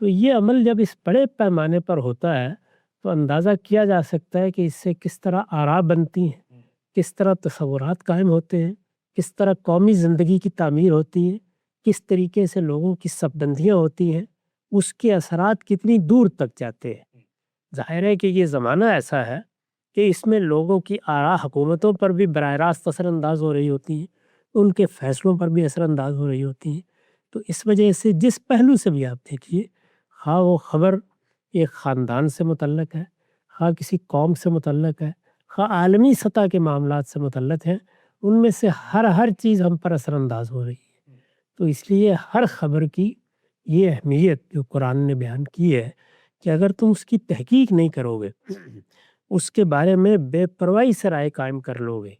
تو یہ عمل جب اس بڑے پیمانے پر ہوتا ہے تو اندازہ کیا جا سکتا ہے کہ اس سے کس طرح آراء بنتی ہیں، کس طرح تصورات قائم ہوتے ہیں، کس طرح قومی زندگی کی تعمیر ہوتی ہے، کس طریقے سے لوگوں کی صفبندیاں ہوتی ہیں، اس کے اثرات کتنی دور تک جاتے ہیں۔ ظاہر ہے کہ یہ زمانہ ایسا ہے کہ اس میں لوگوں کی آراء حکومتوں پر بھی براہ راست اثر انداز ہو رہی ہوتی ہیں، ان کے فیصلوں پر بھی اثر انداز ہو رہی ہوتی ہیں۔ تو اس وجہ سے جس پہلو سے بھی آپ دیکھیے، خواہ وہ خبر ایک خاندان سے متعلق ہے، خواہ کسی قوم سے متعلق ہے، خواہ عالمی سطح کے معاملات سے متعلق ہیں، ان میں سے ہر چیز ہم پر اثر انداز ہو رہی ہے۔ تو اس لیے ہر خبر کی یہ اہمیت جو قرآن نے بیان کی ہے کہ اگر تم اس کی تحقیق نہیں کرو گے، اس کے بارے میں بے پرواہی سے رائے قائم کر لو گے،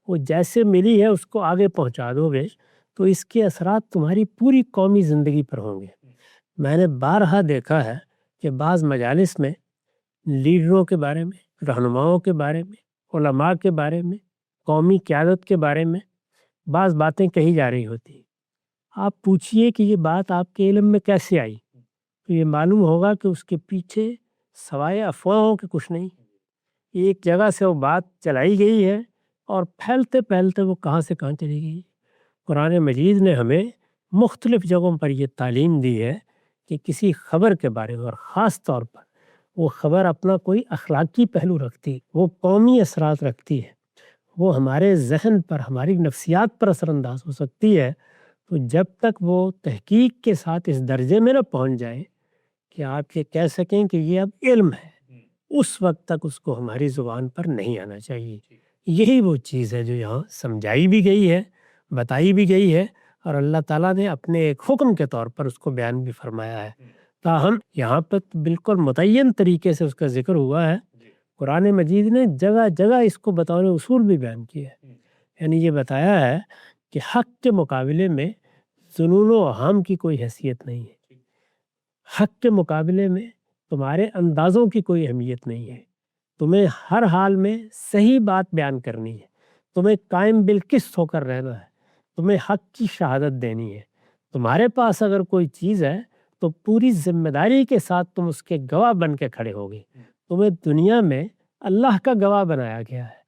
وہ جیسے ملی ہے اس کو آگے پہنچا دو گے، تو اس کے اثرات تمہاری پوری قومی زندگی پر ہوں گے۔ میں نے بارہا دیکھا ہے کہ بعض مجالس میں لیڈروں کے بارے میں، رہنماؤں کے بارے میں، علماء کے بارے میں، قومی قیادت کے بارے میں بعض باتیں کہی جا رہی ہوتی ہیں۔ آپ پوچھئے کہ یہ بات آپ کے علم میں کیسے آئی، تو یہ معلوم ہوگا کہ اس کے پیچھے سوائے افواہوں کے کچھ نہیں، ایک جگہ سے وہ بات چلائی گئی ہے اور پھیلتے پھیلتے وہ کہاں سے کہاں چلی گئی۔ قرآن مجید نے ہمیں مختلف جگہوں پر یہ تعلیم دی ہے کہ کسی خبر کے بارے میں، اور خاص طور پر وہ خبر اپنا کوئی اخلاقی پہلو رکھتی، وہ قومی اثرات رکھتی ہے، وہ ہمارے ذہن پر، ہماری نفسیات پر اثر انداز ہو سکتی ہے، تو جب تک وہ تحقیق کے ساتھ اس درجے میں نہ پہنچ جائے کہ آپ یہ کہہ سکیں کہ یہ اب علم ہے، اس وقت تک اس کو ہماری زبان پر نہیں آنا چاہیے۔ یہی وہ چیز ہے جو یہاں سمجھائی بھی گئی ہے، بتائی بھی گئی ہے، اور اللہ تعالیٰ نے اپنے ایک حکم کے طور پر اس کو بیان بھی فرمایا ہے۔ تاہم یہاں پر بالکل متعین طریقے سے اس کا ذکر ہوا ہے۔ قرآن مجید نے جگہ جگہ اس کو بطور اصول بھی بیان کیا ہے، یعنی یہ بتایا ہے کہ حق کے مقابلے میں ظنون و اوہام کی کوئی حیثیت نہیں ہے، حق کے مقابلے میں تمہارے اندازوں کی کوئی اہمیت نہیں ہے، تمہیں ہر حال میں صحیح بات بیان کرنی ہے، تمہیں قائم بالقسط ہو کر رہنا ہے، تمہیں حق کی شہادت دینی ہے۔ تمہارے پاس اگر کوئی چیز ہے تو پوری ذمہ داری کے ساتھ تم اس کے گواہ بن کے کھڑے ہوگے۔ تمہیں دنیا میں اللہ کا گواہ بنایا گیا ہے۔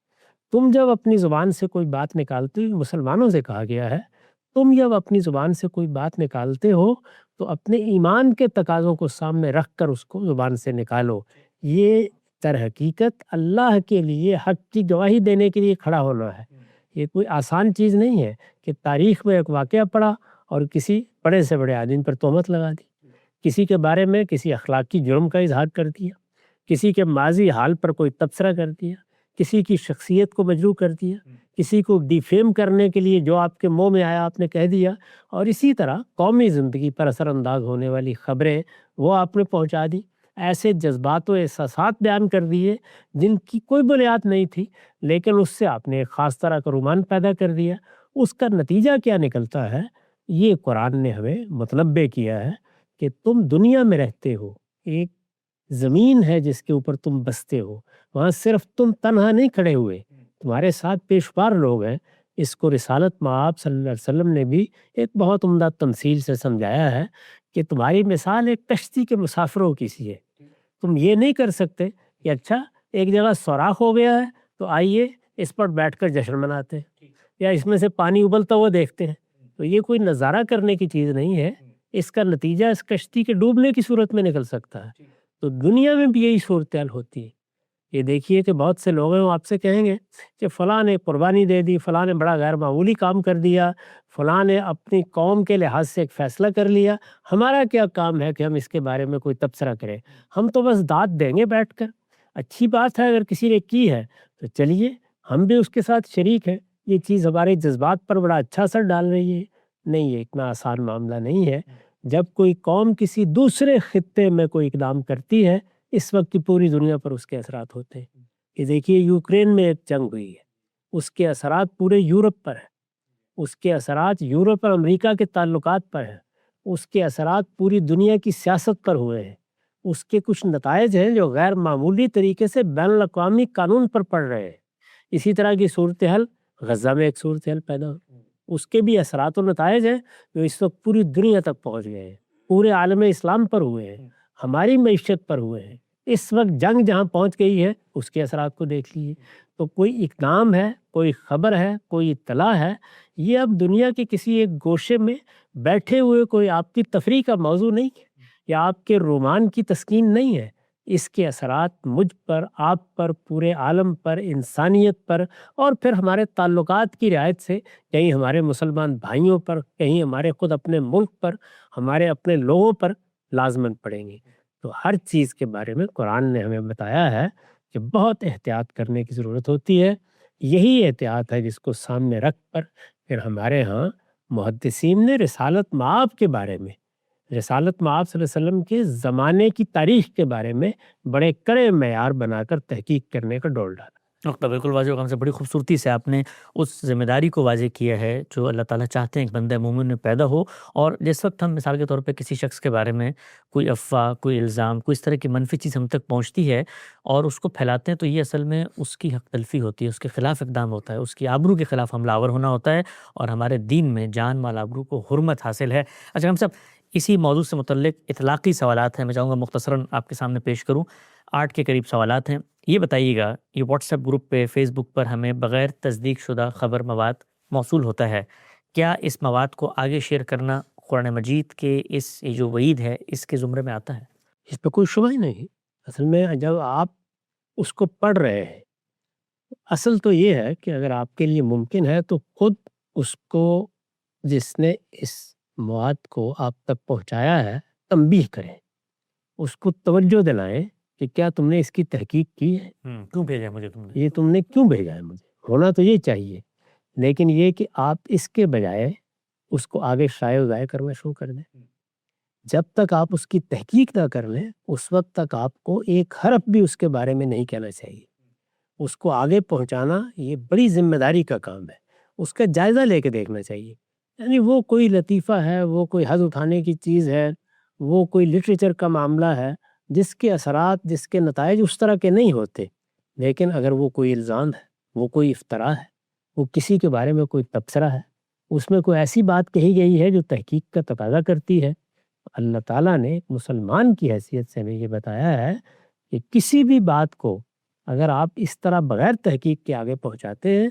تم جب اپنی زبان سے کوئی بات نکالتے ہو، مسلمانوں سے کہا گیا ہے، تم جب اپنی زبان سے کوئی بات نکالتے ہو تو اپنے ایمان کے تقاضوں کو سامنے رکھ کر اس کو زبان سے نکالو۔ یہ در حقیقت اللہ کے لیے حق کی گواہی دینے کے لیے کھڑا ہونا ہے۔ یہ کوئی آسان چیز نہیں ہے کہ تاریخ میں ایک واقعہ پڑا اور کسی بڑے سے بڑے آدمی پر تہمت لگا دی، کسی کے بارے میں کسی اخلاقی جرم کا اظہار کر دیا، کسی کے ماضی حال پر کوئی تبصرہ کر دیا، کسی کی شخصیت کو مجروح کر دیا، کسی کو ڈیفیم کرنے کے لیے جو آپ کے منہ میں آیا آپ نے کہہ دیا، اور اسی طرح قومی زندگی پر اثر انداز ہونے والی خبریں وہ آپ نے پہنچا دی، ایسے جذبات و احساسات بیان کر دیے جن کی کوئی بنیاد نہیں تھی، لیکن اس سے آپ نے ایک خاص طرح کا رومان پیدا کر دیا۔ اس کا نتیجہ کیا نکلتا ہے؟ یہ قرآن نے ہمیں متنبہ کیا ہے کہ تم دنیا میں رہتے ہو، ایک زمین ہے جس کے اوپر تم بستے ہو، وہاں صرف تم تنہا نہیں کھڑے ہوئے، تمہارے ساتھ پیشوار لوگ ہیں۔ اس کو رسالت مآب صلی اللہ علیہ وسلم نے بھی ایک بہت عمدہ تمثیل سے سمجھایا ہے کہ تمہاری مثال ایک کشتی کے مسافروں کی سی ہے۔ تم یہ نہیں کر سکتے کہ اچھا ایک جگہ سوراخ ہو گیا ہے تو آئیے اس پر بیٹھ کر جشن مناتے ہیں، یا اس میں سے پانی ابلتا ہوا دیکھتے ہیں۔ تو یہ کوئی نظارہ کرنے کی چیز نہیں ہے، اس کا نتیجہ اس کشتی کے ڈوبنے کی صورت میں نکل سکتا ہے۔ تو دنیا میں بھی یہی صورتحال ہوتی ہے۔ یہ دیکھیے کہ بہت سے لوگ ہیں وہ آپ سے کہیں گے کہ فلاں نے قربانی دے دی، فلاں نے بڑا غیر معمولی کام کر دیا، فلاں نے اپنی قوم کے لحاظ سے ایک فیصلہ کر لیا، ہمارا کیا کام ہے کہ ہم اس کے بارے میں کوئی تبصرہ کریں، ہم تو بس داد دیں گے بیٹھ کر۔ اچھی بات ہے اگر کسی نے کی ہے تو چلیے ہم بھی اس کے ساتھ شریک ہیں، یہ چیز ہمارے جذبات پر بڑا اچھا اثر ڈال رہی ہے۔ نہیں، یہ اتنا آسان معاملہ نہیں ہے۔ جب کوئی قوم کسی دوسرے خطے میں کوئی اقدام کرتی ہے، اس وقت کی پوری دنیا پر اس کے اثرات ہوتے ہیں۔ یہ دیکھیے یوکرین میں ایک جنگ ہوئی ہے، اس کے اثرات پورے یورپ پر ہیں، اس کے اثرات یورپ اور امریکہ کے تعلقات پر ہیں، اس کے اثرات پوری دنیا کی سیاست پر ہوئے ہیں، اس کے کچھ نتائج ہیں جو غیر معمولی طریقے سے بین الاقوامی قانون پر پڑ رہے ہیں۔ اسی طرح کی صورتحال غزہ میں ایک صورتحال پیدا ہوئی، اس کے بھی اثرات و نتائج ہیں جو اس وقت پوری دنیا تک پہنچ گئے ہیں، پورے عالم اسلام پر ہوئے ہیں۔ ہماری معیشت پر ہوئے ہیں. اس وقت جنگ جہاں پہنچ گئی ہے اس کے اثرات کو دیکھ لیجیے. تو کوئی اقدام ہے، کوئی خبر ہے، کوئی اطلاع ہے، یہ اب دنیا کے کسی ایک گوشے میں بیٹھے ہوئے کوئی آپ کی تفریح کا موضوع نہیں ہے یا آپ کے رومان کی تسکین نہیں ہے. اس کے اثرات مجھ پر، آپ پر، پورے عالم پر، انسانیت پر، اور پھر ہمارے تعلقات کی رعایت سے کہیں ہمارے مسلمان بھائیوں پر، کہیں ہمارے خود اپنے ملک پر، ہمارے اپنے لوگوں پر لازماً پڑیں گے. تو ہر چیز کے بارے میں قرآن نے ہمیں بتایا ہے کہ بہت احتیاط کرنے کی ضرورت ہوتی ہے. یہی احتیاط ہے جس کو سامنے رکھ کر پھر ہمارے ہاں محدثین نے رسالت مآب کے بارے میں، رسالت مآب صلی اللہ علیہ وسلم کے زمانے کی تاریخ کے بارے میں بڑے کڑے معیار بنا کر تحقیق کرنے کا ڈول ڈالا. نقطہ بالکل واضح ہوگا. ہم سے بڑی خوبصورتی سے آپ نے اس ذمہ داری کو واضح کیا ہے جو اللہ تعالیٰ چاہتے ہیں ایک بندہ مومن میں پیدا ہو. اور جس وقت ہم مثال کے طور پہ کسی شخص کے بارے میں کوئی افواہ، کوئی الزام، کوئی اس طرح کی منفی چیز ہم تک پہنچتی ہے اور اس کو پھیلاتے ہیں، تو یہ اصل میں اس کی حق تلفی ہوتی ہے، اس کے خلاف اقدام ہوتا ہے، اس کی آبرو کے خلاف حملہ آور ہونا ہوتا ہے. اور ہمارے دین میں جان مال آبرو کو حرمت حاصل ہے. اچھا ہم سب اسی موضوع سے متعلق اطلاقی سوالات ہیں، میں چاہوں گا مختصراً آپ کے سامنے پیش کروں. 8 کے قریب سوالات ہیں. یہ بتائیے گا، یہ واٹس ایپ گروپ پہ، فیس بک پر ہمیں بغیر تصدیق شدہ خبر مواد موصول ہوتا ہے. کیا اس مواد کو آگے شیئر کرنا قرآن مجید کے یہ جو وعید ہے اس کے زمرے میں آتا ہے؟ اس پہ کوئی شبہ ہی نہیں. اصل میں جب آپ اس کو پڑھ رہے ہیں، اصل تو یہ ہے کہ اگر آپ کے لیے ممکن ہے تو خود اس کو، جس نے اس مواد کو آپ تک پہنچایا ہے، تنبیہ کریں، اس کو توجہ دلائیں کہ کیا تم نے اس کی تحقیق کی ہے، کیوں بھیجا مجھے تم نے، یہ تم نے کیوں بھیجا ہے مجھے. ہونا تو یہ چاہیے، لیکن یہ کہ آپ اس کے بجائے اس کو آگے شائع و ضائع کرنا شروع کر دیں. جب تک آپ اس کی تحقیق نہ کر لیں اس وقت تک آپ کو ایک حرف بھی اس کے بارے میں نہیں کہنا چاہیے. اس کو آگے پہنچانا یہ بڑی ذمہ داری کا کام ہے. اس کا جائزہ لے کے دیکھنا چاہیے. یعنی وہ کوئی لطیفہ ہے، وہ کوئی حظ اٹھانے کی چیز ہے، وہ کوئی لٹریچر کا معاملہ ہے جس کے اثرات، جس کے نتائج اس طرح کے نہیں ہوتے. لیکن اگر وہ کوئی الزام ہے، وہ کوئی افطرا ہے، وہ کسی کے بارے میں کوئی تبصرہ ہے، اس میں کوئی ایسی بات کہی گئی ہے جو تحقیق کا تقاضا کرتی ہے، اللہ تعالیٰ نے ایک مسلمان کی حیثیت سے ہمیں یہ بتایا ہے کہ کسی بھی بات کو اگر آپ اس طرح بغیر تحقیق کے آگے پہنچاتے ہیں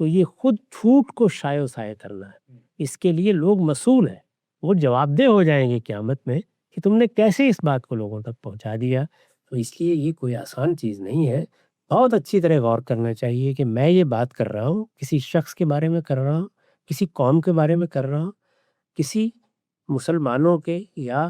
تو یہ خود جھوٹ کو شائع و سائع کرنا ہے. اس کے لیے لوگ مسئول ہیں، وہ جواب دہ ہو جائیں گے قیامت میں کہ تم نے کیسے اس بات کو لوگوں تک پہنچا دیا. تو اس لیے یہ کوئی آسان چیز نہیں ہے. بہت اچھی طرح غور کرنا چاہیے کہ میں یہ بات کر رہا ہوں، کسی شخص کے بارے میں کر رہا ہوں، کسی قوم کے بارے میں کر رہا ہوں، کسی مسلمانوں کے یا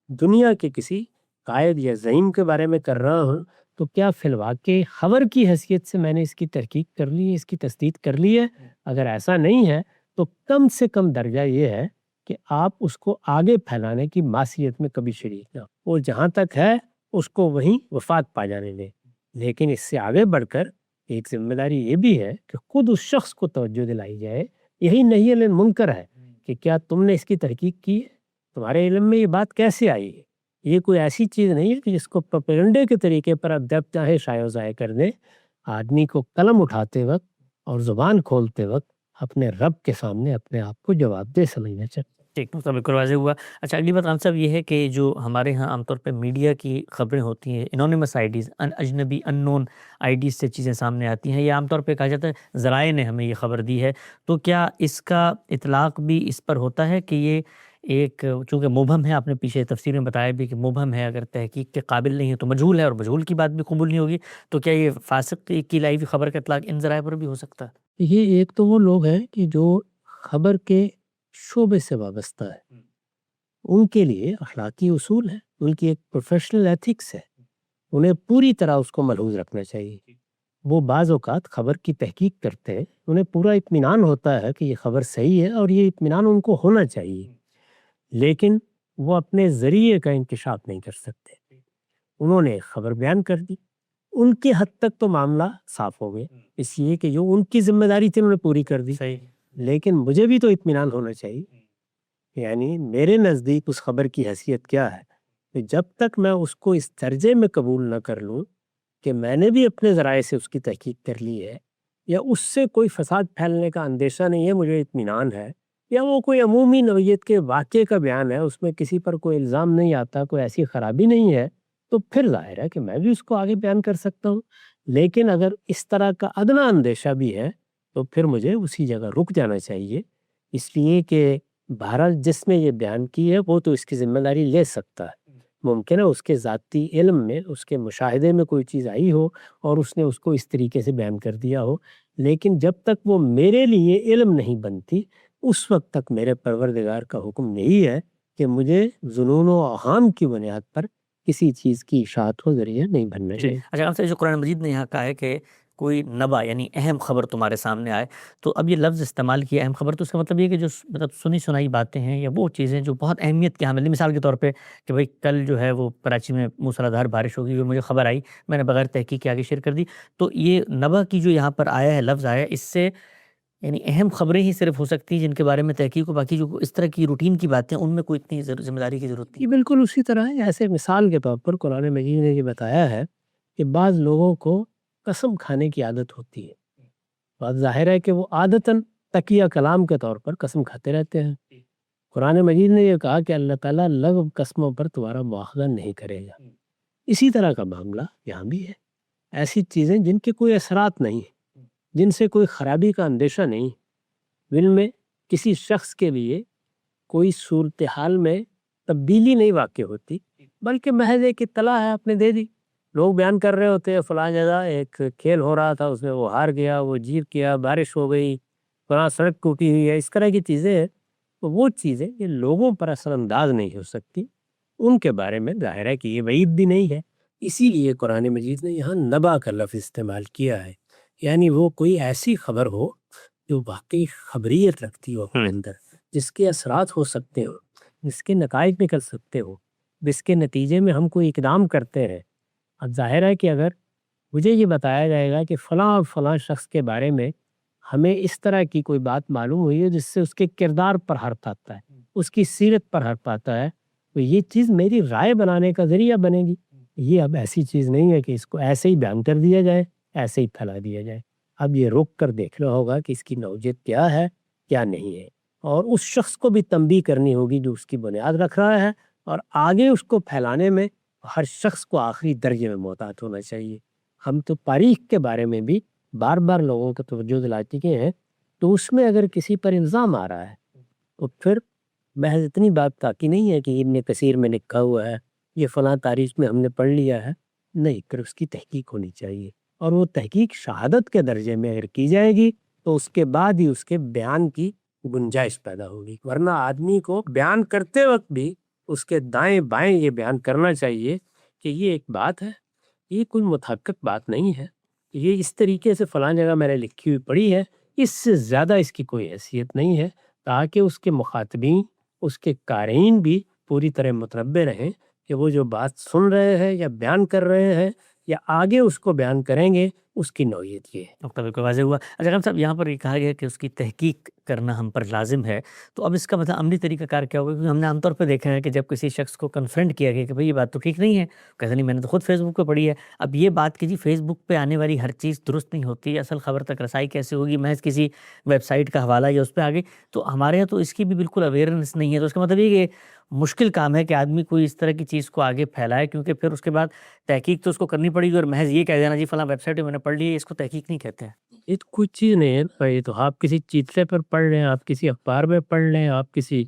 دنیا کے کسی قائد یا زعیم کے بارے میں کر رہا ہوں، تو کیا فی الواقع خبر کی حیثیت سے میں نے اس کی تحقیق کر لی ہے، اس کی تصدیق کر لی ہے؟ اگر ایسا نہیں ہے تو کم سے کم درجہ یہ ہے کہ آپ اس کو آگے پھیلانے کی معصیت میں کبھی شریک نہ ہو، اور جہاں تک ہے اس کو وہیں وفات پا جانے دیں. لیکن اس سے آگے بڑھ کر ایک ذمہ داری یہ بھی ہے کہ خود اس شخص کو توجہ دلائی جائے. یہی نہی عن المنکر ہے کہ کیا تم نے اس کی تحقیق کی ہے، تمہارے علم میں یہ بات کیسے آئی ہے. یہ کوئی ایسی چیز نہیں ہے کہ جس کو پروپیگنڈے کے طریقے پر اب جب چاہے شائع و ضائع کر دیں. آدمی کو قلم اٹھاتے وقت اور زبان کھولتے وقت اپنے رب کے سامنے اپنے آپ کو جواب دہ سمجھنا چاہیے. ٹھیک، تو بالکل واضح ہوا. اچھا اگلی بات ہم صاحب یہ ہے کہ جو ہمارے ہاں عام طور پہ میڈیا کی خبریں ہوتی ہیں، انونیمس آئی ڈیز، اجنبی ان نون آئی ڈیز سے چیزیں سامنے آتی ہیں، یہ عام طور پہ کہا جاتا ہے ذرائع نے ہمیں یہ خبر دی ہے. تو کیا اس کا اطلاق بھی اس پر ہوتا ہے کہ یہ ایک چونکہ مبہم ہے، آپ نے پیچھے تفسیر میں بتایا بھی کہ مبہم ہے، اگر تحقیق کے قابل نہیں ہے تو مجہول ہے، اور مجہول کی بات بھی قبول نہیں ہوگی، تو کیا یہ فاسق کی لائی ہوئی خبر کا اطلاق ان ذرائع پر بھی ہو سکتا ہے؟ یہ ایک تو وہ لوگ ہیں کہ جو خبر کے شعبے سے وابستہ ہے، ان کے لیے اخلاقی اصول ہے، ان کی ایک پروفیشنل ایتھکس ہے، انہیں پوری طرح اس کو ملحوظ رکھنا چاہیے. وہ بعض اوقات خبر کی تحقیق کرتے ہیں، انہیں پورا اطمینان ہوتا ہے کہ یہ خبر صحیح ہے اور یہ اطمینان ان کو ہونا چاہیے، لیکن وہ اپنے ذریعے کا انکشاف نہیں کر سکتے. انہوں نے خبر بیان کر دی، ان کے حد تک تو معاملہ صاف ہو گیا، اس لیے کہ جو ان کی ذمہ داری تھی انہوں نے پوری کر دی. صحیح. لیکن مجھے بھی تو اطمینان ہونا چاہیے. یعنی میرے نزدیک اس خبر کی حیثیت کیا ہے کہ جب تک میں اس کو اس درجے میں قبول نہ کر لوں کہ میں نے بھی اپنے ذرائع سے اس کی تحقیق کر لی ہے یا اس سے کوئی فساد پھیلنے کا اندیشہ نہیں ہے، مجھے اطمینان ہے یا وہ کوئی عمومی نوعیت کے واقعے کا بیان ہے، اس میں کسی پر کوئی الزام نہیں آتا، کوئی ایسی خرابی نہیں ہے، تو پھر ظاہر ہے کہ میں بھی اس کو آگے بیان کر سکتا ہوں۔ لیکن اگر اس طرح کا ادنا اندیشہ بھی ہے تو پھر مجھے اسی جگہ رک جانا چاہیے، اس لیے کہ بہرحال جس نے یہ بیان کی ہے وہ تو اس کی ذمہ داری لے سکتا ہے۔ ممکن ہے اس کے ذاتی علم میں، اس کے مشاہدے میں کوئی چیز آئی ہو اور اس نے اس کو اس طریقے سے بیان کر دیا ہو، لیکن جب تک وہ میرے لیے علم نہیں بنتی اس وقت تک میرے پروردگار کا حکم نہیں ہے کہ مجھے ظنون و اوہام کی بنیاد پر کسی چیز کی اشاعت و ذریعہ نہیں بننا چاہیے۔ اچھا آپ سے جو قرآن مجید نے یہاں کہا ہے کہ کوئی نبا یعنی اہم خبر تمہارے سامنے آئے، تو اب یہ لفظ استعمال کیا اہم خبر، تو اس کا مطلب یہ کہ جو مطلب سنی سنائی باتیں ہیں یا وہ چیزیں جو بہت اہمیت کے حامل ہیں، مثال کے طور پہ کہ بھئی کل جو ہے وہ کراچی میں موسلا دھار بارش ہوگی، وہ مجھے خبر آئی، میں نے بغیر تحقیق کے آگے شیئر کر دی، تو یہ نبا کی جو یہاں پر آیا ہے لفظ آیا ہے، اس سے یعنی اہم خبریں ہی صرف ہو سکتی ہیں جن کے بارے میں تحقیق ہو، باقی جو اس طرح کی روٹین کی باتیں ان میں کوئی اتنی ذمہ داری کی ضرورت یہ نہیں۔ بالکل اسی طرح ہے، ایسے مثال کے طور پر قرآن مجید نے یہ بتایا ہے کہ بعض لوگوں کو قسم کھانے کی عادت ہوتی ہے، بات ظاہر ہے کہ وہ عادتاً تکیہ کلام کے طور پر قسم کھاتے رہتے ہیں۔ قرآن مجید نے یہ کہا کہ اللہ تعالیٰ لغو قسموں پر تمہارا مواخذہ نہیں کرے گا۔ اسی طرح کا معاملہ یہاں بھی ہے، ایسی چیزیں جن کے کوئی اثرات نہیں ہیں، جن سے کوئی خرابی کا اندیشہ نہیں، جن میں کسی شخص کے لیے کوئی صورتحال میں تبدیلی نہیں واقع ہوتی، بلکہ محض ایک اطلاع ہے، آپ نے دے دی۔ لوگ بیان کر رہے ہوتے ہیں فلاں جگہ ایک کھیل ہو رہا تھا، اس میں وہ ہار گیا، وہ جیت گیا، بارش ہو گئی، فلاں سڑک ٹوٹی ہوئی ہے، اس طرح کی چیزیں ہیں۔ تو وہ چیزیں یہ لوگوں پر اثر انداز نہیں ہو سکتی، ان کے بارے میں ظاہر ہے کہ یہ وعید بھی نہیں ہے، اسی لیے قرآن مجید نے یہاں نبا کا لفظ استعمال کیا ہے، یعنی وہ کوئی ایسی خبر ہو جو واقعی خبریت رکھتی ہو اپنے اندر، جس کے اثرات ہو سکتے ہو، جس کے نتائج نکل سکتے ہو، جس کے نتیجے میں ہم کوئی اقدام کرتے ہیں۔ اب ظاہر ہے کہ اگر مجھے یہ بتایا جائے گا کہ فلاں اور فلاں شخص کے بارے میں ہمیں اس طرح کی کوئی بات معلوم ہوئی ہے جس سے اس کے کردار پر حرف آتا ہے، اس کی سیرت پر حرف آتا ہے، تو یہ چیز میری رائے بنانے کا ذریعہ بنے گی۔ یہ اب ایسی چیز نہیں ہے کہ اس کو ایسے ہی بیان کر دیا جائے، ایسے ہی پھیلا دیا جائے۔ اب یہ رک کر دیکھنا ہوگا کہ اس کی نوعیت کیا ہے، کیا نہیں ہے، اور اس شخص کو بھی تنبیہ کرنی ہوگی جو اس کی بنیاد رکھ رہا ہے، اور آگے اس کو پھیلانے میں ہر شخص کو آخری درجے میں محتاط ہونا چاہیے۔ ہم تو تاریخ کے بارے میں بھی بار بار لوگوں کو توجہ دلا چکے ہیں، تو اس میں اگر کسی پر الزام آ رہا ہے تو پھر محض اتنی بات کافی نہیں ہے کہ ابن کثیر میں لکھا ہوا ہے، یہ فلاں تاریخ میں ہم نے پڑھ لیا ہے، نہیں، پھر اس کی تحقیق ہونی چاہیے، اور وہ تحقیق شہادت کے درجے میں اگر کی جائے گی تو اس کے بعد ہی اس کے بیان کی گنجائش پیدا ہوگی، ورنہ آدمی کو بیان کرتے وقت بھی اس کے دائیں بائیں یہ بیان کرنا چاہیے کہ یہ ایک بات ہے، یہ کوئی متحقق بات نہیں ہے، یہ اس طریقے سے فلاں جگہ میں نے لکھی ہوئی پڑھی ہے، اس سے زیادہ اس کی کوئی حیثیت نہیں ہے، تاکہ اس کے مخاطبین، اس کے قارئین بھی پوری طرح متنبع رہیں کہ وہ جو بات سن رہے ہیں یا بیان کر رہے ہیں یا آگے اس کو بیان کریں گے، اس کی نوعیت یہ ہے۔ نقطہ بالکل واضح ہوا۔ اچھا خان صاحب، یہاں پر یہ کہا گیا کہ اس کی تحقیق کرنا ہم پر لازم ہے، تو اب اس کا مطلب عملی طریقہ کار کیا ہوگا؟ کیونکہ ہم نے عام طور پہ دیکھا ہے کہ جب کسی شخص کو کنفرنٹ کیا گیا کہ بھئی یہ بات تو ٹھیک نہیں ہے، کہتا نہیں میں نے تو خود فیس بک پہ پڑھی ہے۔ اب یہ بات کہ جی فیس بک پہ آنے والی ہر چیز درست نہیں ہوتی، اصل خبر تک رسائی کیسے ہوگی، محض کسی ویب سائٹ کا حوالہ یا اس پہ آگے، تو ہمارے یہاں تو اس کی بھی بالکل اویئرنیس نہیں ہے، تو اس کا مطلب یہ کہ مشکل کام ہے کہ آدمی کوئی اس طرح کی چیز کو آگے پھیلائے، کیونکہ پھر اس کے بعد تحقیق تو اس کو کرنی پڑے گی، اور محض یہ کہہ دینا جی فلاں ویب سائٹ پہ میں نے پڑھ لی ہے، اس کو تحقیق نہیں کہتے ہیں۔ یہ تو کوئی چیز نہیں ہے بھائی، تو آپ کسی چیتلے پر پڑھ لیں، آپ کسی اخبار میں پڑھ لیں، آپ کسی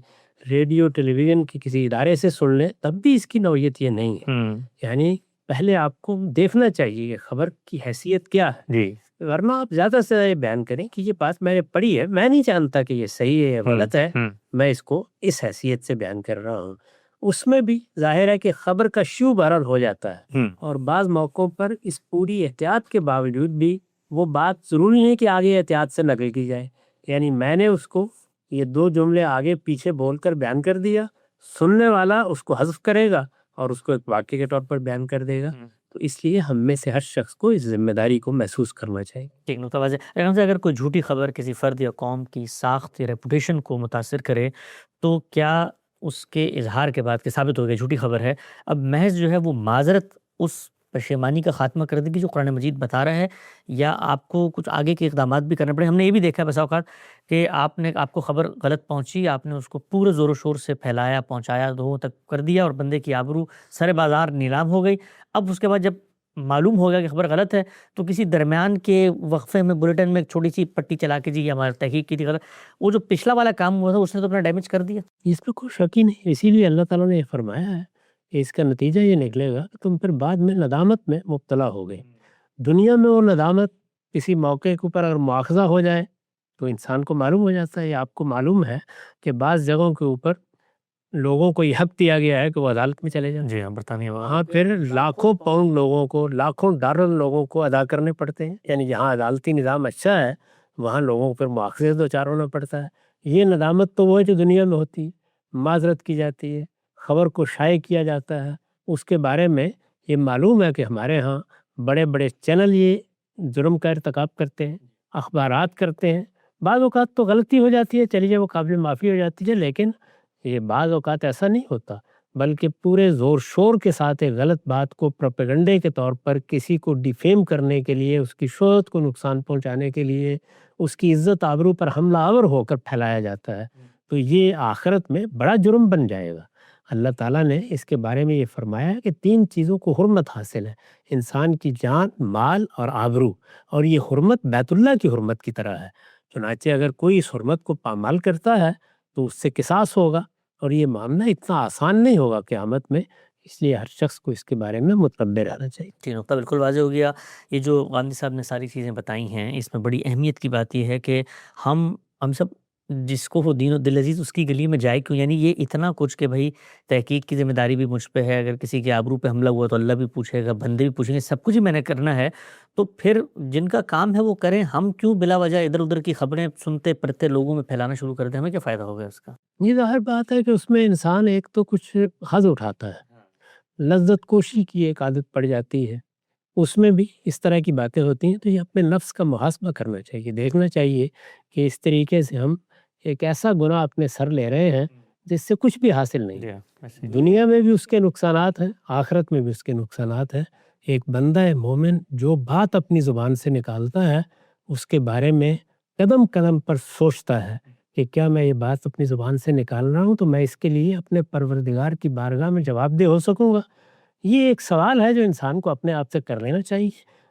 ریڈیو ٹیلی ویژن کی کسی ادارے سے سن لیں، تب بھی اس کی نوعیت یہ نہیں ہے۔ یعنی پہلے آپ کو دیکھنا چاہیے کہ خبر کی حیثیت کیا ہے، جی، ورنہ آپ زیادہ سے زیادہ یہ بیان کریں کہ یہ بات میں نے پڑھی ہے، میں نہیں جانتا کہ یہ صحیح ہے یا غلط ہے، میں اس کو اس حیثیت سے بیان کر رہا ہوں۔ اس میں بھی ظاہر ہے کہ خبر کا شیو برر ہو جاتا ہے، اور بعض موقعوں پر اس پوری احتیاط کے باوجود بھی وہ بات ضروری نہیں کہ آگے احتیاط سے نقل کی جائے، یعنی میں نے اس کو یہ دو جملے آگے پیچھے بول کر بیان کر دیا، سننے والا اس کو حذف کرے گا اور اس کو ایک واقعے کے طور پر بیان کر دے گا، تو اس لیے ہم میں سے ہر شخص کو اس ذمہ داری کو محسوس کرنا چاہیے۔ ٹھیک، نقطہ واضح۔ اگر کوئی جھوٹی خبر کسی فرد یا قوم کی ساخت یا ریپوٹیشن کو متاثر کرے تو کیا اس کے اظہار کے بعد کہ ثابت ہو گیا جھوٹی خبر ہے، اب محض جو ہے وہ معذرت اس پشیمانی کا خاتمہ کر دے گی جو قرآن مجید بتا رہا ہے، یا آپ کو کچھ آگے کے اقدامات بھی کرنے پڑے؟ ہم نے یہ بھی دیکھا ہے بسا اوقات کہ آپ کو خبر غلط پہنچی، آپ نے اس کو پورے زور و شور سے پھیلایا، پہنچایا، لوگوں تک کر دیا، اور بندے کی آبرو سر بازار نیلام ہو گئی۔ اب اس کے بعد جب معلوم ہو گیا کہ خبر غلط ہے تو کسی درمیان کے وقفے میں بلیٹن میں ایک چھوٹی سی پٹی چلا کے جی یہ ہماری تحقیق کی تھی غلط، وہ جو پچھلا والا کام ہوا تھا اس نے تو اپنا ڈیمیج کر دیا۔ اس میں کوئی شک ہی نہیں، اسی لیے اللہ تعالیٰ نے یہ فرمایا ہے کہ اس کا نتیجہ یہ نکلے گا کہ تم پھر بعد میں ندامت میں مبتلا ہو گئے۔ دنیا میں وہ ندامت کسی موقع کے اوپر اگر مواخذہ ہو جائے تو انسان کو معلوم ہو جاتا ہے، یا آپ کو معلوم ہے کہ بعض جگہوں کے اوپر لوگوں کو یہ حق دیا گیا ہے کہ وہ عدالت میں چلے جائیں۔ جی ہاں، برطانیہ وہاں پھر لاکھوں پاؤنڈ لوگوں کو، لاکھوں ڈالر لوگوں کو ادا کرنے پڑتے ہیں، یعنی جہاں عدالتی نظام اچھا ہے وہاں لوگوں کو پھر مواخذے سے دوچار ہونا پڑتا ہے۔ یہ ندامت تو وہ ہے جو دنیا میں ہوتی ہے، معذرت کی جاتی ہے، خبر کو شائع کیا جاتا ہے، اس کے بارے میں یہ معلوم ہے کہ ہمارے ہاں بڑے بڑے چینل یہ جرم کا ارتکاب کرتے ہیں، اخبارات کرتے ہیں۔ بعض اوقات تو غلطی ہو جاتی ہے، چلیے وہ قابل معافی ہو جاتی ہے، لیکن یہ بعض اوقات ایسا نہیں ہوتا، بلکہ پورے زور شور کے ساتھ ایک غلط بات کو پروپیگنڈے کے طور پر کسی کو ڈیفیم کرنے کے لیے، اس کی شہرت کو نقصان پہنچانے کے لیے، اس کی عزت آبرو پر حملہ آور ہو کر پھیلایا جاتا ہے، تو یہ آخرت میں بڑا جرم بن جائے گا۔ اللہ تعالیٰ نے اس کے بارے میں یہ فرمایا ہے کہ 3 چیزوں کو حرمت حاصل ہے: انسان کی جان، مال اور آبرو، اور یہ حرمت بیت اللہ کی حرمت کی طرح ہے۔ چنانچہ اگر کوئی اس حرمت کو پامال کرتا ہے تو اس سے قصاص ہوگا، اور یہ معاملہ اتنا آسان نہیں ہوگا قیامت میں، اس لیے ہر شخص کو اس کے بارے میں متنبہ رہنا چاہیے۔ جی، نقطہ بالکل واضح ہو گیا۔ یہ جو غامدی صاحب نے ساری چیزیں بتائی ہیں، اس میں بڑی اہمیت کی بات یہ ہے کہ ہم سب جس کو وہ دین و دل عزیز اس کی گلی میں جائے کیوں، یعنی یہ اتنا کچھ کہ بھائی تحقیق کی ذمہ داری بھی مجھ پہ ہے، اگر کسی کے آبرو پہ حملہ ہوا تو اللہ بھی پوچھے گا، بندے بھی پوچھیں گے، سب کچھ ہی میں نے کرنا ہے، تو پھر جن کا کام ہے وہ کریں، ہم کیوں بلا وجہ ادھر ادھر کی خبریں سنتے پڑھتے لوگوں میں پھیلانا شروع کر دیں؟ ہمیں کیا فائدہ ہوگا اس کا؟ یہ ظاہر بات ہے کہ اس میں انسان ایک تو کچھ حظ اٹھاتا ہے، لذت کوشی کی ایک عادت پڑ جاتی ہے، اس میں بھی اس طرح کی باتیں ہوتی ہیں، تو یہ اپنے نفس کا محاسبہ کرنا چاہیے، دیکھنا چاہیے کہ اس طریقے سے ہم ایک ایسا گناہ اپنے سر لے رہے ہیں جس سے کچھ بھی حاصل نہیں۔ دنیا میں بھی اس کے نقصانات ہیں، آخرت میں بھی اس کے نقصانات ہیں۔ ایک بندہ مومن جو بات اپنی زبان سے نکالتا ہے اس کے بارے میں قدم قدم پر سوچتا ہے کہ کیا میں یہ بات اپنی زبان سے نکال رہا ہوں تو میں اس کے لیے اپنے پروردگار کی بارگاہ میں جواب دہ ہو سکوں گا۔ یہ ایک سوال ہے جو انسان کو اپنے آپ سے کر لینا چاہیے۔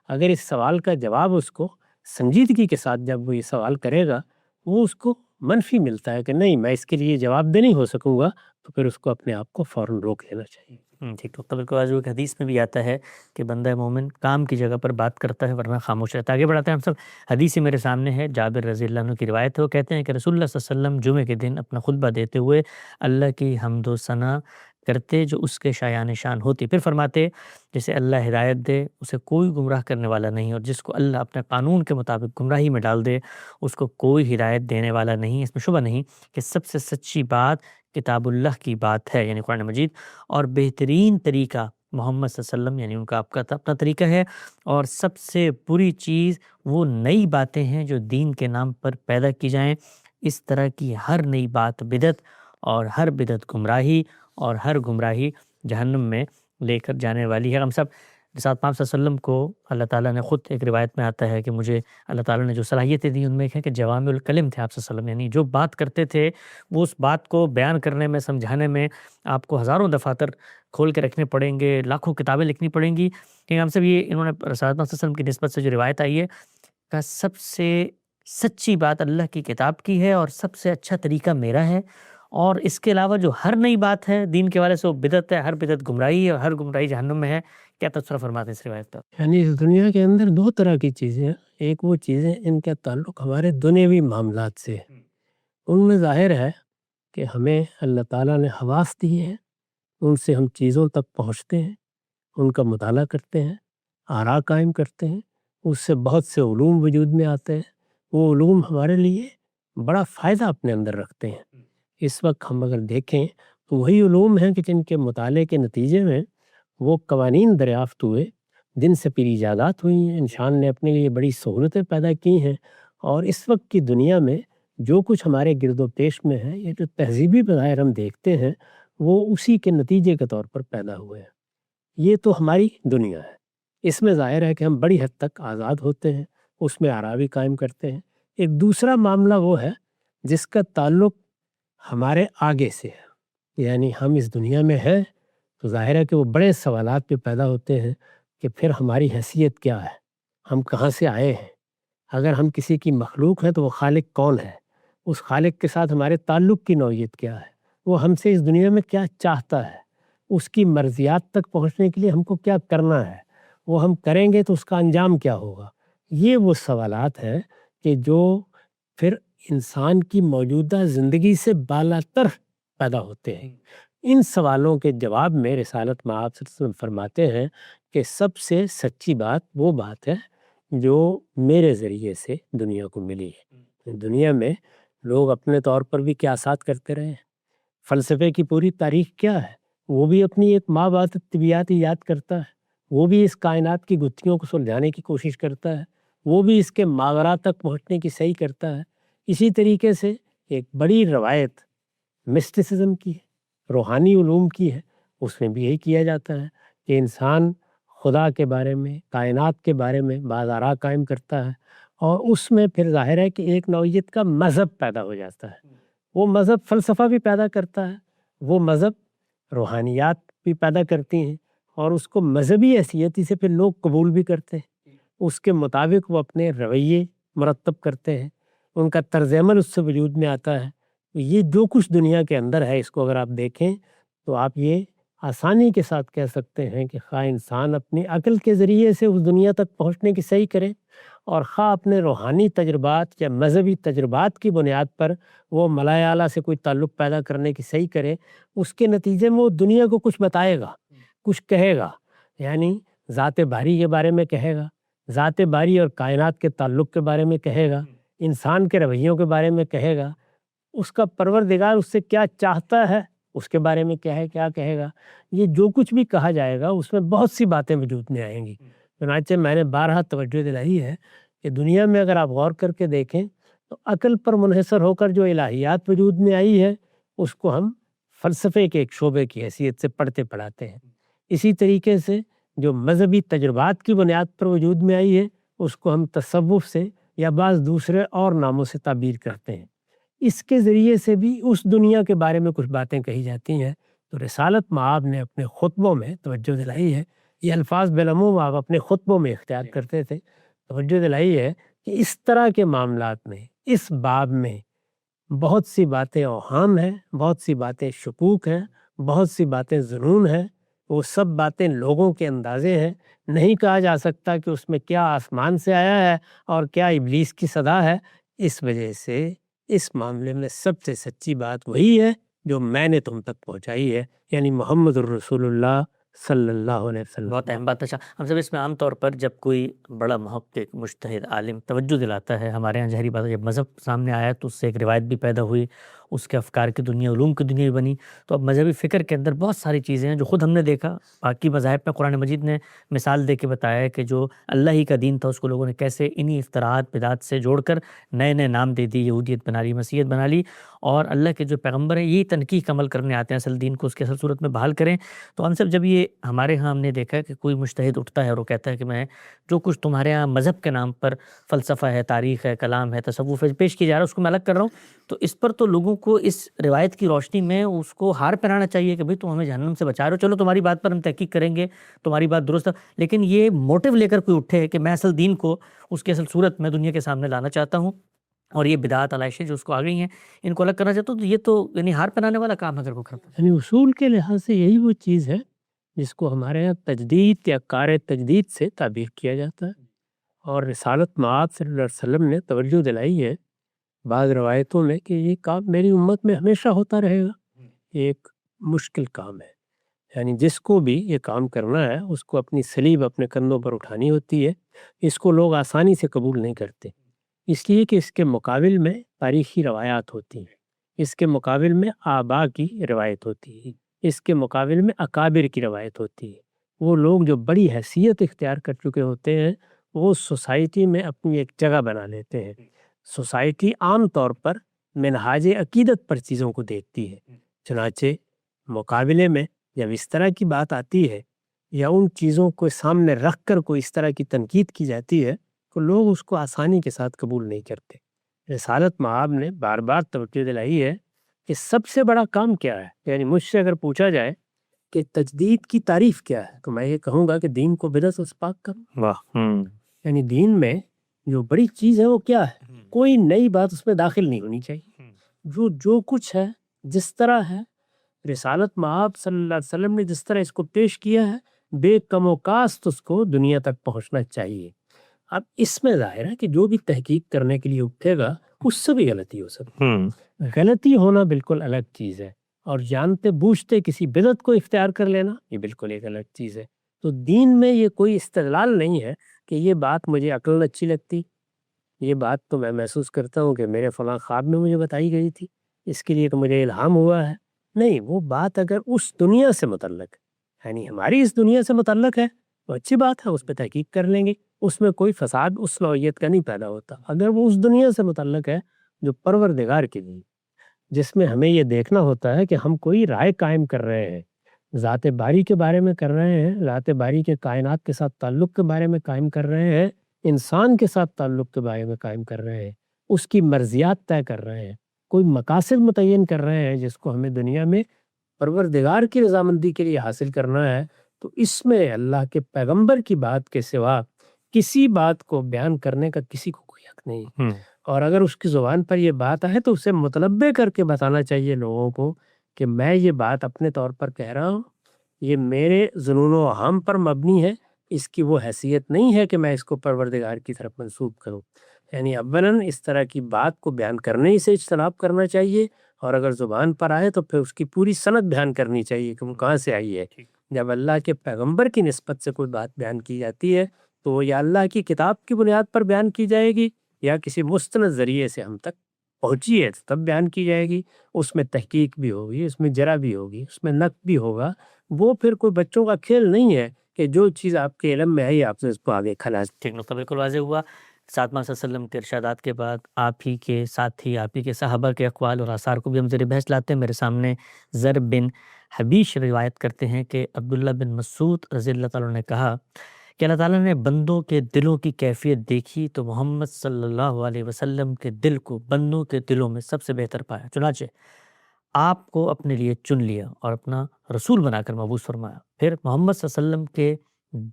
اگر اس سوال کا جواب اس کو سنجیدگی کے ساتھ جب وہ یہ سوال کرے گا، وہ اس کو منفی ملتا ہے کہ نہیں میں اس کے لیے جواب دہ نہیں ہو سکوں گا، تو پھر اس کو اپنے آپ کو فوراً روک لینا چاہیے۔ ٹھیک، تو بالکل واضح ایک حدیث میں بھی آتا ہے کہ بندہ مومن کام کی جگہ پر بات کرتا ہے ورنہ خاموش رہتا ہے۔ آگے بڑھاتے ہیں ہم سب، حدیث میرے سامنے ہے، جابر رضی اللہ عنہ کی روایت ہے، وہ کہتے ہیں کہ رسول اللہ صلی اللہ علیہ وسلم جمعے کے دن اپنا خطبہ دیتے ہوئے اللہ کی حمد و ثنا کرتے جو اس کے شایان شان ہوتی، پھر فرماتے جسے اللہ ہدایت دے اسے کوئی گمراہ کرنے والا نہیں، اور جس کو اللہ اپنے قانون کے مطابق گمراہی میں ڈال دے اس کو کوئی ہدایت دینے والا نہیں۔ اس میں شبہ نہیں کہ سب سے سچی بات کتاب اللہ کی بات ہے، یعنی قرآن مجید، اور بہترین طریقہ محمد صلی اللہ علیہ وسلم، یعنی ان کا آپ کا اپنا طریقہ ہے، اور سب سے بری چیز وہ نئی باتیں ہیں جو دین کے نام پر پیدا کی جائیں۔ اس طرح کی ہر نئی بات بدعت، اور ہر بدعت گمراہی، اور ہر گمراہی جہنم میں لے کر جانے والی ہے۔ ہم سب ساتھ پاک صلی اللہ علیہ وسلم کو اللہ تعالیٰ نے خود، ایک روایت میں آتا ہے کہ مجھے اللہ تعالیٰ نے جو صلاحیتیں دی ان میں ایک ہے کہ جوامع الکلم تھے آپ صلی اللہ علیہ وسلم، یعنی جو بات کرتے تھے وہ اس بات کو بیان کرنے میں، سمجھانے میں آپ کو ہزاروں دفاتر کھول کے رکھنے پڑیں گے، لاکھوں کتابیں لکھنی پڑیں گی، کہ ہم سب یہ انہوں نے رسول اللہ صلی اللہ علیہ وسلم کی نسبت سے جو روایت آئی ہے کہ سب سے سچی بات اللہ کی کتاب کی ہے اور سب سے اچھا طریقہ میرا ہے، اور اس کے علاوہ جو ہر نئی بات ہے دین کے والے سے وہ بدعت ہے، ہر بدعت گمراہی ہے، اور ہر گمراہی جہنم میں ہے۔ کیا تبصرہ فرماتے ہیں اس روایت پر؟ یعنی اس دنیا کے اندر 2 طرح کی چیزیں ہیں، ایک وہ چیزیں ان کا تعلق ہمارے دنیاوی معاملات سے ہے، ان میں ظاہر ہے کہ ہمیں اللہ تعالیٰ نے حواس دیے ہیں، ان سے ہم چیزوں تک پہنچتے ہیں، ان کا مطالعہ کرتے ہیں، آراء قائم کرتے ہیں، اس سے بہت سے علوم وجود میں آتے ہیں، وہ علوم ہمارے لیے بڑا فائدہ اپنے اندر رکھتے ہیں۔ اس وقت ہم اگر دیکھیں تو وہی علوم ہیں کہ جن کے مطالعے کے نتیجے میں وہ قوانین دریافت ہوئے، دن سے پھر ایجادات ہوئی ہیں، انسان نے اپنے لیے بڑی سہولتیں پیدا کی ہیں، اور اس وقت کی دنیا میں جو کچھ ہمارے گرد و پیش میں ہے، یہ جو تہذیبی بظاہر ہم دیکھتے ہیں وہ اسی کے نتیجے کے طور پر پیدا ہوئے ہیں۔ یہ تو ہماری دنیا ہے۔ اس میں ظاہر ہے کہ ہم بڑی حد تک آزاد ہوتے ہیں، اس میں آرامی قائم کرتے ہیں۔ ایک دوسرا معاملہ وہ ہے جس کا تعلق ہمارے آگے سے ہے، یعنی ہم اس دنیا میں ہیں تو ظاہر ہے کہ وہ بڑے سوالات پہ پیدا ہوتے ہیں کہ پھر ہماری حیثیت کیا ہے، ہم کہاں سے آئے ہیں، اگر ہم کسی کی مخلوق ہیں تو وہ خالق کون ہے، اس خالق کے ساتھ ہمارے تعلق کی نوعیت کیا ہے، وہ ہم سے اس دنیا میں کیا چاہتا ہے، اس کی مرضیات تک پہنچنے کے لیے ہم کو کیا کرنا ہے، وہ ہم کریں گے تو اس کا انجام کیا ہوگا۔ یہ وہ سوالات ہیں کہ جو پھر انسان کی موجودہ زندگی سے بالاتر پیدا ہوتے ہیں۔ ان سوالوں کے جواب میں رسالت مآب صلی اللہ علیہ وسلم فرماتے ہیں کہ سب سے سچی بات وہ بات ہے جو میرے ذریعے سے دنیا کو ملی ہے۔ دنیا میں لوگ اپنے طور پر بھی قیاسات کرتے رہے ہیں، فلسفے کی پوری تاریخ کیا ہے، وہ بھی اپنی ایک ماں بات طبیعت ایجاد کرتا ہے، وہ بھی اس کائنات کی گتھیوں کو سلجھانے کی کوشش کرتا ہے، وہ بھی اس کے ماورا تک پہنچنے کی صحیح کرتا ہے۔ اسی طریقے سے ایک بڑی روایت مسٹسزم کی ہے، روحانی علوم کی ہے، اس میں بھی یہی کیا جاتا ہے کہ انسان خدا کے بارے میں، کائنات کے بارے میں بعض آراء قائم کرتا ہے، اور اس میں پھر ظاہر ہے کہ ایک نوعیت کا مذہب پیدا ہو جاتا ہے۔ وہ مذہب فلسفہ بھی پیدا کرتا ہے، وہ مذہب روحانیات بھی پیدا کرتی ہیں، اور اس کو مذہبی حیثیتی سے پھر لوگ قبول بھی کرتے ہیں، اس کے مطابق وہ اپنے رویے مرتب کرتے ہیں، ان کا طرز عمل اس سے وجود میں آتا ہے۔ یہ جو کچھ دنیا کے اندر ہے، اس کو اگر آپ دیکھیں تو آپ یہ آسانی کے ساتھ کہہ سکتے ہیں کہ خواہ انسان اپنی عقل کے ذریعے سے اس دنیا تک پہنچنے کی صحیح کرے، اور خواہ اپنے روحانی تجربات یا مذہبی تجربات کی بنیاد پر وہ ملائے اعلیٰ سے کوئی تعلق پیدا کرنے کی صحیح کرے، اس کے نتیجے میں وہ دنیا کو کچھ بتائے گا، کچھ کہے گا، یعنی ذات باری کے بارے میں کہے گا، ذات باری اور کائنات کے تعلق کے بارے میں کہے گا، انسان کے رویوں کے بارے میں کہے گا، اس کا پروردگار اس سے کیا چاہتا ہے اس کے بارے میں کیا کہے گا۔ یہ جو کچھ بھی کہا جائے گا اس میں بہت سی باتیں وجود میں آئیں گی۔ چنانچہ میں نے بارہا توجہ دلائی ہے کہ دنیا میں اگر آپ غور کر کے دیکھیں تو عقل پر منحصر ہو کر جو الہیات وجود میں آئی ہے اس کو ہم فلسفے کے ایک شعبے کی حیثیت سے پڑھتے پڑھاتے ہیں۔ اسی طریقے سے جو مذہبی تجربات کی بنیاد پر وجود میں آئی ہے اس کو ہم تصوف سے یا بعض دوسرے اور ناموں سے تعبیر کرتے ہیں۔ اس کے ذریعے سے بھی اس دنیا کے بارے میں کچھ باتیں کہی جاتی ہیں۔ تو رسالت مآب نے اپنے خطبوں میں توجہ دلائی ہے، یہ الفاظ بالعموم آپ اپنے خطبوں میں اختیار کرتے تھے، توجہ دلائی ہے کہ اس طرح کے معاملات میں، اس باب میں بہت سی باتیں اوہام ہیں، بہت سی باتیں شکوک ہیں، بہت سی باتیں ظنون ہیں، وہ سب باتیں لوگوں کے اندازے ہیں، نہیں کہا جا سکتا کہ اس میں کیا آسمان سے آیا ہے اور کیا ابلیس کی صدا ہے۔ اس وجہ سے اس معاملے میں سب سے سچی بات وہی ہے جو میں نے تم تک پہنچائی ہے، یعنی محمد الرسول اللہ صلی اللہ علیہ وسلم۔ بہت اہم بات ہے۔ ہم سب اس میں عام طور پر جب کوئی بڑا محقق، مجتہد، عالم توجہ دلاتا ہے، ہمارے یہاں ظاہری بات ہے جب مذہب سامنے آیا تو اس سے ایک روایت بھی پیدا ہوئی، اس کے افکار کی دنیا، علوم کی دنیا بھی بنی۔ تو اب مذہبی فکر کے اندر بہت ساری چیزیں ہیں جو خود ہم نے دیکھا، باقی مذاہب میں قرآن مجید نے مثال دے کے بتایا ہے کہ جو اللہ ہی کا دین تھا اس کو لوگوں نے کیسے انہی اختراعات بدعات سے جوڑ کر نئے نئے نام دے دی، یہودیت بنا لی، مسیحیت بنا لی، اور اللہ کے جو پیغمبر ہیں یہی تنقیح عمل کرنے آتے ہیں اصل دین کو اس کے اصل صورت میں بحال کریں۔ تو ہم سب جب یہ ہمارے ہاں ہم نے دیکھا کہ کوئی مجتہد اٹھتا ہے اور وہ کہتا ہے کہ میں جو کچھ تمہارے ہاں مذہب کے نام پر فلسفہ ہے، تاریخ ہے، کلام ہے، تصوف ہے پیش کیا جا رہا ہے اس کو میں الگ کر رہا ہوں، تو اس پر تو لوگوں کو اس روایت کی روشنی میں اس کو ہار پہنانا چاہیے کہ بھئی تم ہمیں جہنم سے بچا رہے ہو، چلو تمہاری بات پر ہم تحقیق کریں گے، تمہاری بات درست ہے، لیکن یہ موٹیو لے کر کوئی اٹھے کہ میں اصل دین کو اس کی اصل صورت میں دنیا کے سامنے لانا چاہتا ہوں اور یہ بدعات علائشیں جو اس کو آ گئی ہیں ان کو الگ کرنا چاہتا ہوں، تو یہ تو یعنی ہار پہنانے والا کام اگر وہ کرتا ہے۔ یعنی اصول کے لحاظ سے یہی وہ چیز ہے جس کو ہمارے یہاں تجدید یا کار تجدید سے تعبیر کیا جاتا ہے، اور رسالت مآب صلی اللہ علیہ وسلم نے توجہ دلائی ہے بعض روایتوں میں کہ یہ کام میری امت میں ہمیشہ ہوتا رہے گا، یہ ایک مشکل کام ہے، یعنی جس کو بھی یہ کام کرنا ہے اس کو اپنی صلیب اپنے کندھوں پر اٹھانی ہوتی ہے، اس کو لوگ آسانی سے قبول نہیں کرتے، اس لیے کہ اس کے مقابل میں تاریخی روایات ہوتی ہیں، اس کے مقابل میں آباء کی روایت ہوتی ہے، اس کے مقابل میں اکابر کی روایت ہوتی ہے۔ وہ لوگ جو بڑی حیثیت اختیار کر چکے ہوتے ہیں وہ سوسائٹی میں اپنی ایک جگہ بنا لیتے ہیں۔ سوسائٹی عام طور پر منہاج عقیدت پر چیزوں کو دیکھتی ہے، چنانچہ مقابلے میں جب اس طرح کی بات آتی ہے، یا ان چیزوں کو سامنے رکھ کر کوئی اس طرح کی تنقید کی جاتی ہے تو لوگ اس کو آسانی کے ساتھ قبول نہیں کرتے۔ رسالت مآب نے بار بار توجہ دلائی ہے کہ سب سے بڑا کام کیا ہے۔ یعنی مجھ سے اگر پوچھا جائے کہ تجدید کی تعریف کیا ہے تو میں یہ کہوں گا کہ دین کو بدعت سے پاک کرو۔ واہ یعنی دین میں جو بڑی چیز ہے وہ کیا ہے؟ کوئی نئی بات اس میں داخل نہیں ہونی چاہیے۔ جو کچھ ہے جس طرح ہے، رسالت مآب صلی اللہ علیہ وسلم نے جس طرح اس کو پیش کیا ہے، بے کم و کاست اس کو دنیا تک پہنچنا چاہیے۔ اب اس میں ظاہر ہے کہ جو بھی تحقیق کرنے کے لیے اٹھے گا اس سے بھی غلطی ہو سکتی ہے۔ غلطی ہونا بالکل الگ چیز ہے، اور جانتے بوجھتے کسی بدعت کو اختیار کر لینا یہ بالکل ایک الگ چیز ہے۔ تو دین میں یہ کوئی استدلال نہیں ہے کہ یہ بات مجھے عقل اچھی لگتی، یہ بات تو میں محسوس کرتا ہوں کہ میرے فلاں خواب میں مجھے بتائی گئی تھی، اس کے لیے تو مجھے الہام ہوا ہے۔ نہیں، وہ بات اگر اس دنیا سے متعلق ہے، یعنی ہماری اس دنیا سے متعلق ہے تو اچھی بات ہے، اس پہ تحقیق کر لیں گے، اس میں کوئی فساد اس نوعیت کا نہیں پیدا ہوتا۔ اگر وہ اس دنیا سے متعلق ہے جو پروردگار کے لیے، جس میں ہمیں یہ دیکھنا ہوتا ہے کہ ہم کوئی رائے قائم کر رہے ہیں، ذات باری کے بارے میں کر رہے ہیں، ذات باری کے کائنات کے ساتھ تعلق کے بارے میں قائم کر رہے ہیں، انسان کے ساتھ تعلق کے بارے میں قائم کر رہے ہیں، اس کی مرضیات طے کر رہے ہیں، کوئی مقاصد متعین کر رہے ہیں جس کو ہمیں دنیا میں پروردگار کی رضامندی کے لیے حاصل کرنا ہے، تو اس میں اللہ کے پیغمبر کی بات کے سوا کسی بات کو بیان کرنے کا کسی کو کوئی حق نہیں۔ اور اگر اس کی زبان پر یہ بات آئے تو اسے متلبے کر کے بتانا چاہیے لوگوں کو کہ میں یہ بات اپنے طور پر کہہ رہا ہوں، یہ میرے ظنون و وہم پر مبنی ہے، اس کی وہ حیثیت نہیں ہے کہ میں اس کو پروردگار کی طرف منسوب کروں۔ یعنی اولاً اس طرح کی بات کو بیان کرنے ہی سے اجتناب کرنا چاہیے، اور اگر زبان پر آئے تو پھر اس کی پوری سند بیان کرنی چاہیے کہ وہ کہاں سے آئی ہے۔ جب اللہ کے پیغمبر کی نسبت سے کوئی بات بیان کی جاتی ہے تو وہ یا اللہ کی کتاب کی بنیاد پر بیان کی جائے گی یا کسی مستند ذریعے سے ہم تک پہنچی ہے تب بیان کی جائے گی۔ اس میں تحقیق بھی ہوگی، اس میں جرح بھی ہوگی، اس میں نقد بھی ہوگا۔ وہ پھر کوئی بچوں کا کھیل نہیں ہے کہ جو چیز آپ کے علم میں آئی آپ سے اس کو آگے کھلاس۔ ٹھیک، نقطہ بالکل واضح ہوا۔ ساتھ صلی اللہ علیہ وسلم کے ارشادات کے بعد آپ ہی کے ساتھی، آپ ہی کے صحابہ کے اقوال اور آثار کو بھی ہم زیر بحث لاتے ہیں۔ میرے سامنے زر بن حبیش روایت کرتے ہیں کہ عبداللہ بن مسعود رضی اللہ تعالیٰ نے کہا کہ اللہ تعالیٰ نے بندوں کے دلوں کی کیفیت دیکھی تو محمد صلی اللہ علیہ وسلم کے دل کو بندوں کے دلوں میں سب سے بہتر پایا، چنانچہ آپ کو اپنے لیے چن لیا اور اپنا رسول بنا کر مبعوث فرمایا۔ پھر محمد صلی اللہ علیہ وسلم کے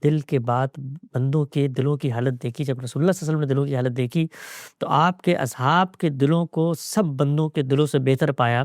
دل کے بعد بندوں کے دلوں کی حالت دیکھی، جب رسول اللہ صلی اللہ علیہ وسلم نے دلوں کی حالت دیکھی تو آپ کے اصحاب کے دلوں کو سب بندوں کے دلوں سے بہتر پایا،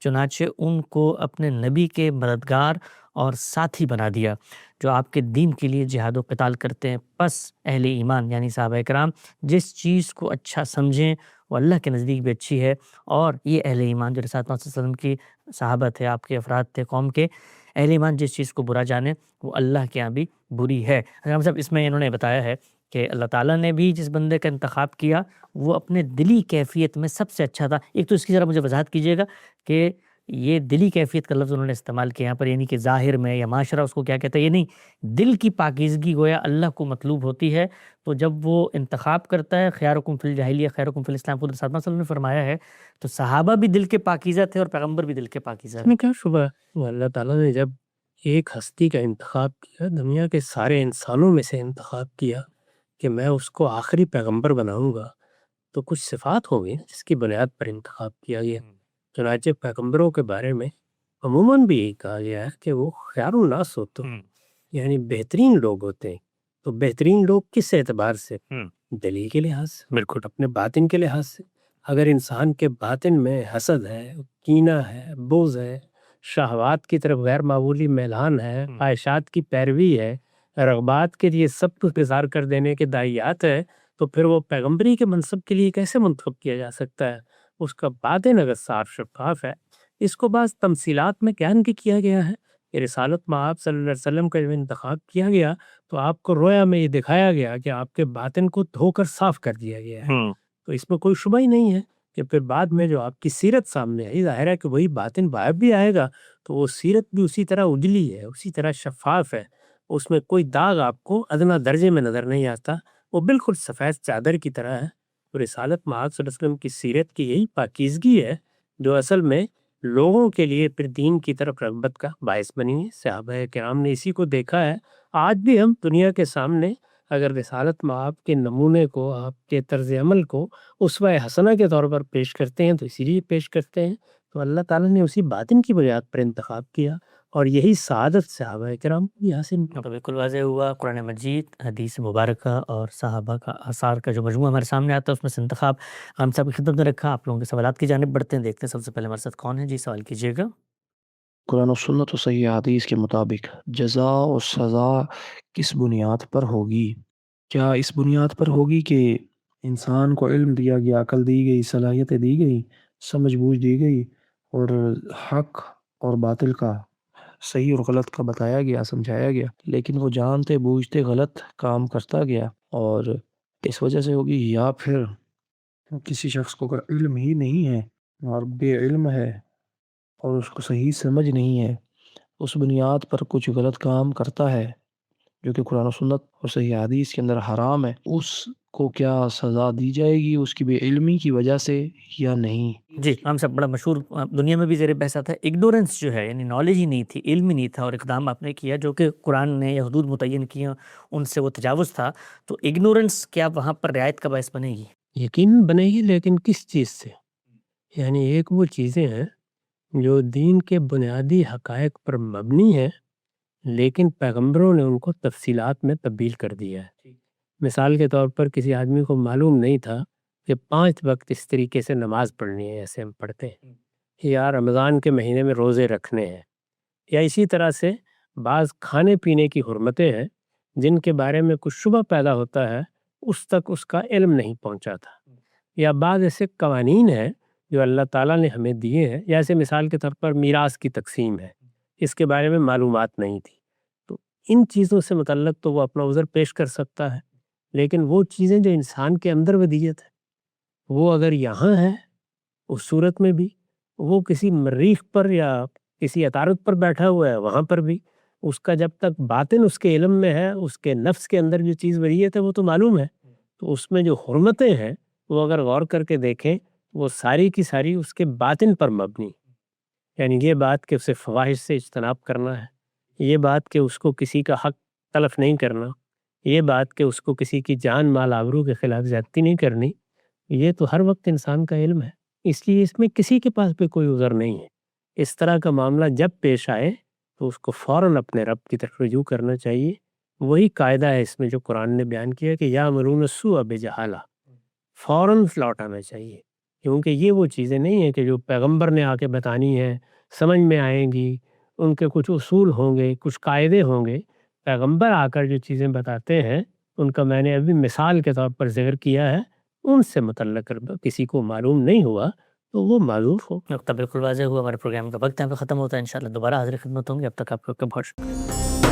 چنانچہ ان کو اپنے نبی کے مددگار اور ساتھی بنا دیا جو آپ کے دین کے لیے جہاد و قتال کرتے ہیں۔ پس اہل ایمان یعنی صحابہ کرام جس چیز کو اچھا سمجھیں وہ اللہ کے نزدیک بھی اچھی ہے، اور یہ اہل ایمان جو رسالت محمد صلی اللہ علیہ وسلم کی صحابہ تھے، آپ کے افراد تھے قوم کے، اہل ایمان جس چیز کو برا جانے وہ اللہ کے ہاں بھی بری ہے۔ ہم سب اس میں انہوں نے بتایا ہے کہ اللہ تعالیٰ نے بھی جس بندے کا انتخاب کیا وہ اپنے دلی کیفیت میں سب سے اچھا تھا۔ ایک تو اس کی ذرا مجھے وضاحت کیجیے گا کہ یہ دلی کیفیت کا لفظ انہوں نے استعمال کیا یہاں پر، یعنی کہ ظاہر میں یا معاشرہ اس کو کیا کہتا ہے، یہ نہیں، دل کی پاکیزگی گویا اللہ کو مطلوب ہوتی ہے۔ تو جب وہ انتخاب کرتا ہے خیارکم فی الجاہلیہ خیرکم فی الاسلام، خود رسول اللہ صلی اللہ علیہ وسلم نے فرمایا ہے، تو صحابہ بھی دل کے پاکیزہ تھے اور پیغمبر بھی دل کے پاکیزہ اس تھے۔ میں کیا شبہ ہے؟ اللہ تعالیٰ نے جب ایک ہستی کا انتخاب کیا، دنیا کے سارے انسانوں میں سے انتخاب کیا کہ میں اس کو آخری پیغمبر بناؤں گا، تو کچھ صفات ہوں گی جس کی بنیاد پر انتخاب کیا گیا۔ چنانچہ پیغمبروں کے بارے میں عموماً بھی یہی کہا گیا ہے کہ وہ خیار الناس ہوتے ہیں، یعنی بہترین لوگ ہوتے ہیں۔ تو بہترین لوگ کس اعتبار سے؟ دلی کے لحاظ سے، بالکل اپنے باطن کے لحاظ سے۔ اگر انسان کے باطن میں حسد ہے، کینہ ہے، بغض ہے، شہوات کی طرف غیر معمولی میلان ہے، خواہشات کی پیروی ہے، رغبات کے لیے سب کچھ گزار کر دینے کے داعیات ہے، تو پھر وہ پیغمبری کے منصب کے لیے کیسے منتخب کیا جا سکتا ہے؟ اس کا باطن اگر صاف شفاف ہے۔ اس کو بعض تمثیلات میں بیان بھی کیا گیا ہے کہ رسالت مآب صلی اللہ علیہ وسلم کا جب انتخاب کیا گیا تو آپ کو رویا میں یہ دکھایا گیا کہ آپ کے باطن کو دھو کر صاف کر دیا گیا ہے۔ تو اس میں کوئی شبہ ہی نہیں ہے کہ پھر بعد میں جو آپ کی سیرت سامنے آئی، ظاہر ہے کہ وہی باطن باہر بھی آئے گا، تو وہ سیرت بھی اسی طرح اجلی ہے، اسی طرح شفاف ہے، اس میں کوئی داغ آپ کو ادنا درجے میں نظر نہیں آتا، وہ بالکل سفید چادر کی طرح ہے۔ تو رسالت مآب صلی اللہ علیہ وسلم کی سیرت کی یہی پاکیزگی ہے جو اصل میں لوگوں کے لیے پھر دین کی طرف رغبت کا باعث بنی ہے۔ صحابہ کرام نے اسی کو دیکھا ہے۔ آج بھی ہم دنیا کے سامنے اگر رسالت مآب کے نمونے کو، آپ کے طرز عمل کو اسوہ حسنہ کے طور پر پیش کرتے ہیں تو اسی لیے پیش کرتے ہیں تو اللہ تعالیٰ نے اسی باطن کی بنیاد پر انتخاب کیا، اور یہی سعادت صحابہ کرام کو بھی حاصل ہوئی۔ تو بالکل واضح ہوا، قرآن مجید، حدیث مبارکہ اور صحابہ کا آثار کا جو مجموعہ ہمارے سامنے آتا ہے اس میں سے انتخاب ہم سب کی خدمت میں رکھا۔ آپ لوگوں کے سوالات کی جانب بڑھتے ہیں، دیکھتے ہیں سب سے پہلے ہمارے ساتھ کون ہے۔ جی سوال کیجیے گا۔ قرآن و سنت و صحیح حدیث کے مطابق جزا و سزا کس بنیاد پر ہوگی؟ کیا اس بنیاد پر ہوگی کہ انسان کو علم دیا گیا، عقل دی گئی، صلاحیتیں دی گئی، سمجھ بوجھ دی گئی، اور حق اور باطل کا، صحیح اور غلط کا بتایا گیا، سمجھایا گیا، لیکن وہ جانتے بوجھتے غلط کام کرتا گیا، اور اس وجہ سے ہوگی؟ یا پھر کسی شخص کو اگر علم ہی نہیں ہے اور بے علم ہے اور اس کو صحیح سمجھ نہیں ہے، اس بنیاد پر کچھ غلط کام کرتا ہے جو کہ قرآن و سنت اور صحیح حدیث کے اندر حرام ہے، اس کو کیا سزا دی جائے گی اس کی بے علمی کی وجہ سے یا نہیں؟ جی ہم سب بڑا مشہور دنیا میں بھی زیر بحث آتا ہے، اگنورنس جو ہے، یعنی نالج ہی نہیں تھی، علم ہی نہیں تھا، اور اقدام آپ نے کیا جو کہ قرآن نے یا حدود متعین کی ہیں ان سے وہ تجاوز تھا، تو اگنورنس کیا وہاں پر رعایت کا باعث بنے گی؟ یقین بنے گی، لیکن کس چیز سے؟ یعنی ایک وہ چیزیں ہیں جو دین کے بنیادی حقائق پر مبنی ہیں، لیکن پیغمبروں نے ان کو تفصیلات میں تبدیل کر دیا ہے۔ مثال کے طور پر کسی آدمی کو معلوم نہیں تھا کہ 5 وقت اس طریقے سے نماز پڑھنی ہے، ایسے ہم پڑھتے ہیں، یا رمضان کے مہینے میں روزے رکھنے ہیں، یا اسی طرح سے بعض کھانے پینے کی حرمتیں ہیں جن کے بارے میں کچھ شبہ پیدا ہوتا ہے، اس تک اس کا علم نہیں پہنچا تھا، یا بعض ایسے قوانین ہیں جو اللہ تعالیٰ نے ہمیں دیے ہیں، یا ایسے مثال کے طور پر میراث کی تقسیم ہے، اس کے بارے میں معلومات نہیں تھی، تو ان چیزوں سے متعلق تو وہ اپنا عذر پیش کر سکتا ہے، لیکن وہ چیزیں جو انسان کے اندر ودیت ہے وہ اگر یہاں ہے اس صورت میں بھی، وہ کسی مریخ پر یا کسی عطارد پر بیٹھا ہوا ہے وہاں پر بھی، اس کا جب تک باطن اس کے علم میں ہے، اس کے نفس کے اندر جو چیز ودیت ہے وہ تو معلوم ہے، تو اس میں جو حرمتیں ہیں وہ اگر غور کر کے دیکھیں وہ ساری کی ساری اس کے باطن پر مبنی، یعنی یہ بات کہ اسے فواحش سے اجتناب کرنا ہے، یہ بات کہ اس کو کسی کا حق تلف نہیں کرنا، یہ بات کہ اس کو کسی کی جان مال آبرو کے خلاف زیادتی نہیں کرنی، یہ تو ہر وقت انسان کا علم ہے، اس لیے اس میں کسی کے پاس بھی کوئی عذر نہیں ہے۔ اس طرح کا معاملہ جب پیش آئے تو اس کو فوراً اپنے رب کی طرف رجوع کرنا چاہیے۔ وہی قاعدہ ہے اس میں جو قرآن نے بیان کیا کہ یامرون السوء بجہالہ، فوراً لوٹ آنا چاہیے، کیونکہ یہ وہ چیزیں نہیں ہیں کہ جو پیغمبر نے آ کے بتانی ہیں، سمجھ میں آئیں گی، ان کے کچھ اصول ہوں گے، کچھ قاعدے ہوں گے۔ پیغمبر آ کر جو چیزیں بتاتے ہیں ان کا میں نے ابھی مثال کے طور پر ذکر کیا ہے، ان سے متعلق کسی کو معلوم نہیں ہوا تو وہ معذور ہو۔ نقطہ بالکل واضح ہوا، ہمارے پروگرام کا وقت یہاں پہ ختم ہوتا ہے، انشاءاللہ دوبارہ حاضر خدمت ہوں گے، اب تک آپ کو بہت شکریہ۔